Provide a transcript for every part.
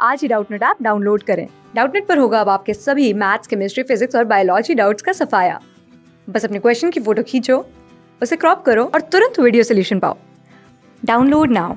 आज ही Doubtnut app download करें। Doubtnut पर होगा अब आपके सभी मैथ्स, केमिस्ट्री, फिजिक्स और बायोलॉजी डाउट्स का सफाया। बस अपने क्वेश्चन की फोटो खींचो, उसे क्रॉप करो और तुरंत वीडियो सोल्यूशन पाओ। Download now.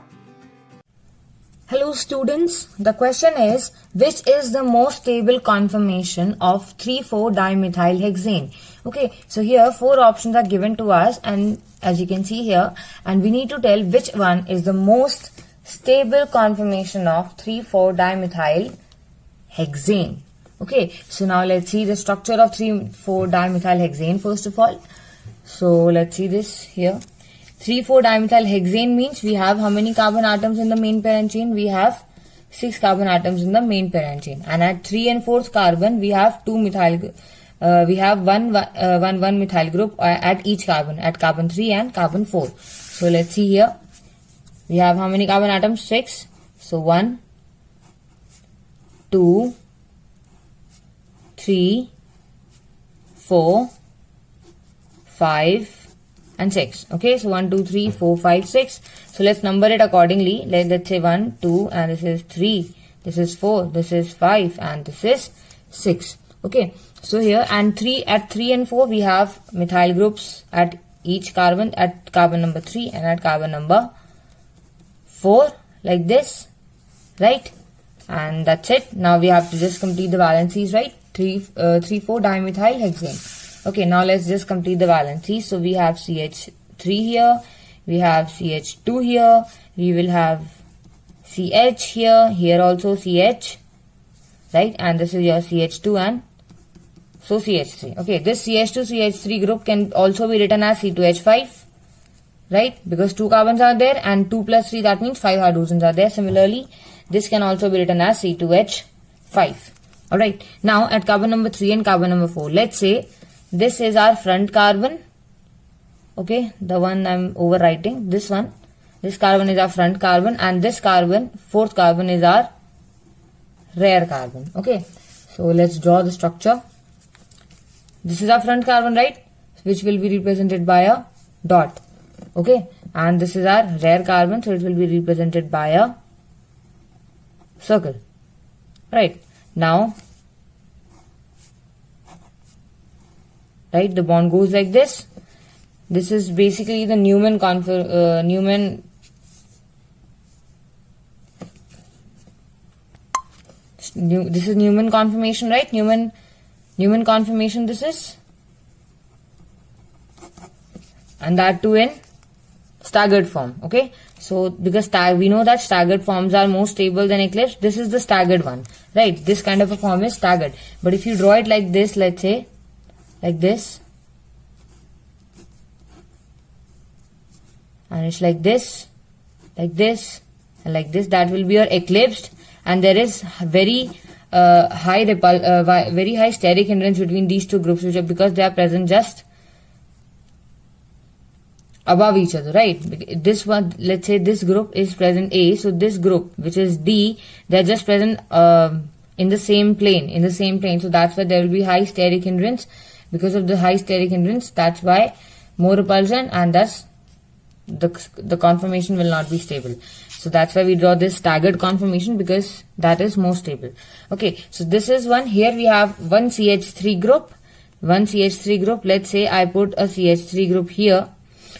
Hello students, the question is, which is the most stable conformation of 3,4-dimethylhexane? Okay, so here 4 options are given to us and as you can see here, and we need to tell which one is the most stable conformation of 3,4-dimethylhexane. Okay, so now let's see the structure of 3,4-dimethylhexane first of all. So let's see this here. 3,4-dimethylhexane means we have how many carbon atoms in the main parent chain? We have 6 carbon atoms in the main parent chain, and at 3 and 4th carbon we have we have one methyl group at each carbon, at carbon 3 and carbon 4. So let's see here. We have how many carbon atoms? 6. So 1, 2, 3, 4, 5. And 6. Okay, so 1, 2, 3, 4, 5, 6. So let's number it accordingly. Let's say 1, 2, and this is 3, this is 4, this is 5, and this is 6. Okay, so here and at 3 and 4 we have methyl groups at each carbon, at carbon number 3 and at carbon number 4, like this, right? And that's it. Now we have to just complete the valencies, right? 3,4-dimethylhexane. Okay, now let's just complete the valencies. So we have CH3 here, we have CH2 here, we will have CH here, here also CH, right? And this is your CH2 and so CH3. Okay, this CH2 CH3 group can also be written as C2H5, right? Because 2 carbons are there and 2 plus 3, that means 5 hydrogens are there. Similarly, this can also be written as C2H5. Alright, now at carbon number 3 and carbon number 4, let's say this is our front carbon. Okay, the one I'm overwriting, this one. This carbon is our front carbon and this carbon, 4th carbon, is our rear carbon. Okay, so let's draw the structure. This is our front carbon, right? Which will be represented by a dot. Okay, and this is our rear carbon, so it will be represented by a circle. Right, now, right, the bond goes like this. This is basically the this is Newman conformation, right? Newman conformation this is, and that too in staggered form. Okay, so because we know that staggered forms are more stable than eclipse, this is the staggered one, right? This kind of a form is staggered. But if you draw it like this, let's say like this, and it's like this, and like this, that will be your eclipsed, and there is very high steric hindrance between these two groups, which are because they are present just above each other, right? This one, let's say this group is present A, so this group, which is D, they are just present in the same plane, so that's why there will be high steric hindrance. Because of the high steric hindrance, that's why more repulsion, and thus the conformation will not be stable. So that's why we draw this staggered conformation, because that is more stable. Okay, so this is one. Here we have one CH3 group. Let's say I put a CH3 group here.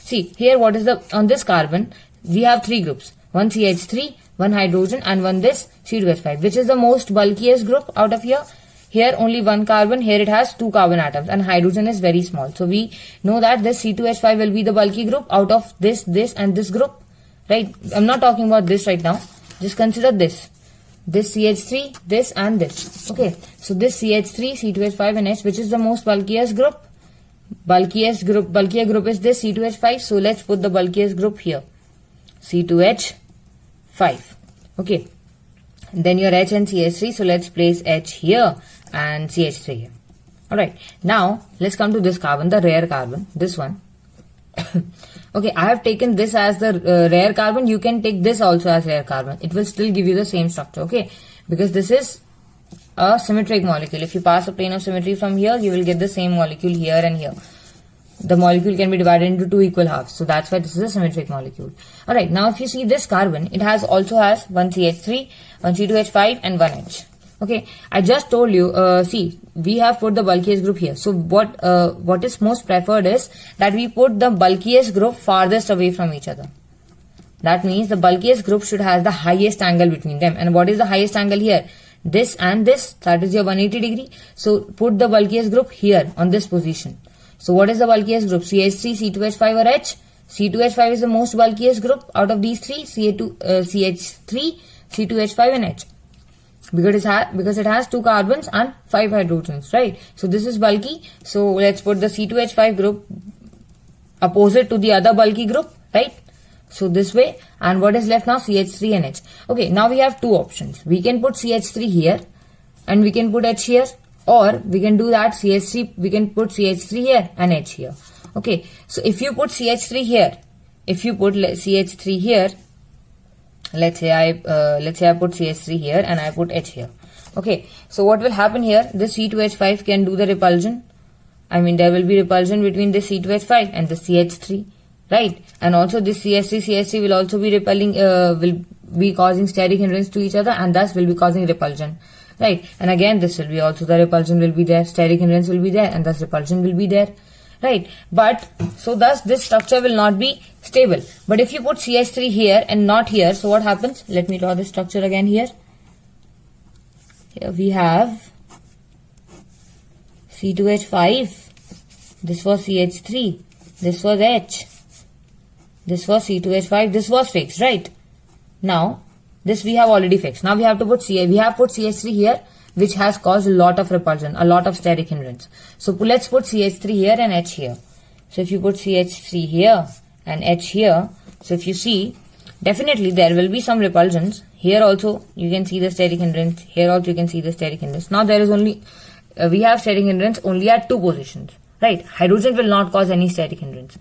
See, here what is on this carbon, we have 3 groups. One CH3, one hydrogen, and one this C2H5. Which is the most bulkiest group out of here? Here only one carbon, here it has 2 carbon atoms, and hydrogen is very small. So we know that this C2H5 will be the bulky group out of this and this group, right? I'm not talking about this right now. Just consider this CH3, this and this. Okay, so this CH3, C2H5 and H, which is the most bulkiest group? Bulkier group is this C2H5. So let's put the bulkiest group here, C2H5. Okay, then your H and CH3. So let's place H here and CH3 here. Alright, now let's come to this carbon, the rear carbon, this one. Okay, I have taken this as the rear carbon. You can take this also as rear carbon. It will still give you the same structure, okay? Because this is a symmetric molecule. If you pass a plane of symmetry from here, you will get the same molecule here and here. the molecule can be divided into two equal halves. So that's why this is a symmetric molecule. Alright, now if you see this carbon, it also has one CH3, one C2H5 and one H. Okay, I just told you, see, we have put the bulkiest group here. So what is most preferred is that we put the bulkiest group farthest away from each other. That means the bulkiest group should have the highest angle between them. And what is the highest angle here? This and this, that is your 180 degree. So put the bulkiest group here on this position. So what is the bulkiest group? CH3, C2H5 or H? C2H5 is the most bulkiest group out of these three, CH3, C2H5 and H. Because it has two carbons and 5 hydrogens, right? So this is bulky. So let's put the C2H5 group opposite to the other bulky group, right? So this way, and what is left now? CH3 and H. Okay, now we have two options. We can put CH3 here and we can put H here, or we can do that CH3, we can put CH3 here and H here. Okay, so if you put CH3 here, if you put CH3 here, let's say I put CH3 here and I put H here. Okay, so what will happen here? This C2H5 can do the repulsion. I mean, there will be repulsion between this C2H5 and the CH3. Right, and also this CH3 will also be repelling, will be causing steric hindrance to each other, and thus will be causing repulsion. Right, and again this will be also the repulsion will be there, steric hindrance will be there, and thus repulsion will be there. Right, but so thus this structure will not be stable. But if you put CH3 here and not here, so what happens? Let me draw the structure again here. Here we have C2H5. This was CH3. This was H. This was C2H5, this was fixed, right? Now, this we have already fixed. Now we have to put we have put CH3 here, which has caused a lot of repulsion, a lot of steric hindrance. So let's put CH3 here and H here. So if you put CH3 here and H here, so if you see, definitely there will be some repulsions. Here also you can see the steric hindrance. Here also you can see the steric hindrance. Now there is only, we have steric hindrance only at two positions, right? Hydrogen will not cause any steric hindrance.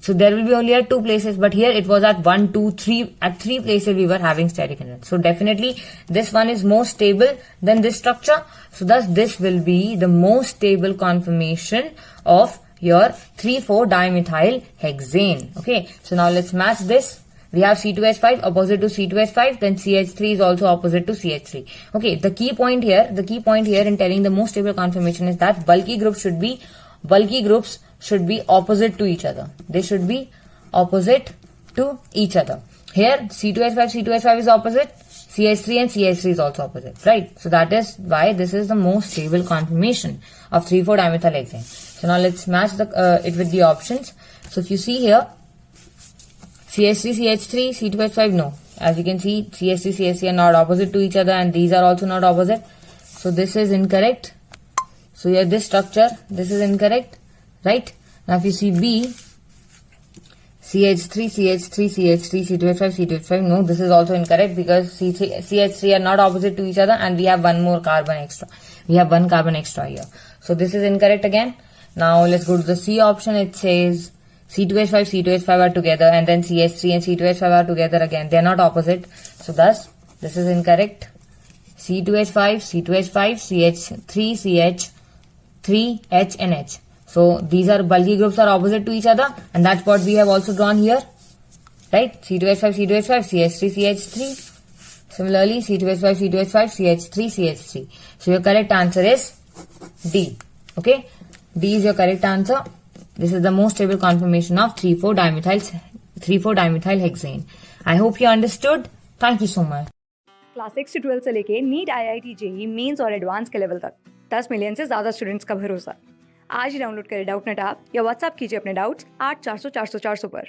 So there will be only at two places, but here it was at 1, 2, 3, at three places we were having steric hindrance. So definitely this one is more stable than this structure. So thus this will be the most stable conformation of your 3,4-dimethyl hexane. Okay, so now let's match this. We have C2H5 opposite to C2H5, then CH3 is also opposite to CH3. Okay, the key point here in telling the most stable conformation is that bulky groups should be opposite to each other. They should be opposite to each other. Here C2H5 is opposite, CH3 and CH3 is also opposite, right? So that is why this is the most stable conformation of 3,4-dimethyl hexane. So now let's match it with the options. So if you see here, CH3, CH3, C2H5, no. As you can see, CH3, CH3 are not opposite to each other, and these are also not opposite. So this is incorrect. So here this structure, this is incorrect, right? Now if you see B, CH3, CH3, CH3, C2H5, C2H5, no, this is also incorrect because CH3 are not opposite to each other, and we have one more carbon extra. We have one carbon extra here. So this is incorrect again. Now let's go to the C option. It says C2H5, C2H5 are together, and then CH3 and C2H5 are together again. They are not opposite. So thus this is incorrect. C2H5, C2H5, CH3, CH3, H and H. So these are bulky groups are opposite to each other, and that's what we have also drawn here, right? C2H5, C2H5, CH3, CH3. Similarly, C2H5, C2H5, CH3, CH3. So your correct answer is D. Okay, D is your correct answer. This is the most stable conformation of 3,4-dimethyl hexane. I hope you understood. Thank you so much. Class 6 से 12 से लेके NEET IIT JEE mains और advance के level तक 10 million से ज़्यादा students का भरोसा। आज ही डाउनलोड करें डाउटनेट ऐप या व्हाट्सएप कीजिए अपने डाउट्स 8400 400 400 पर।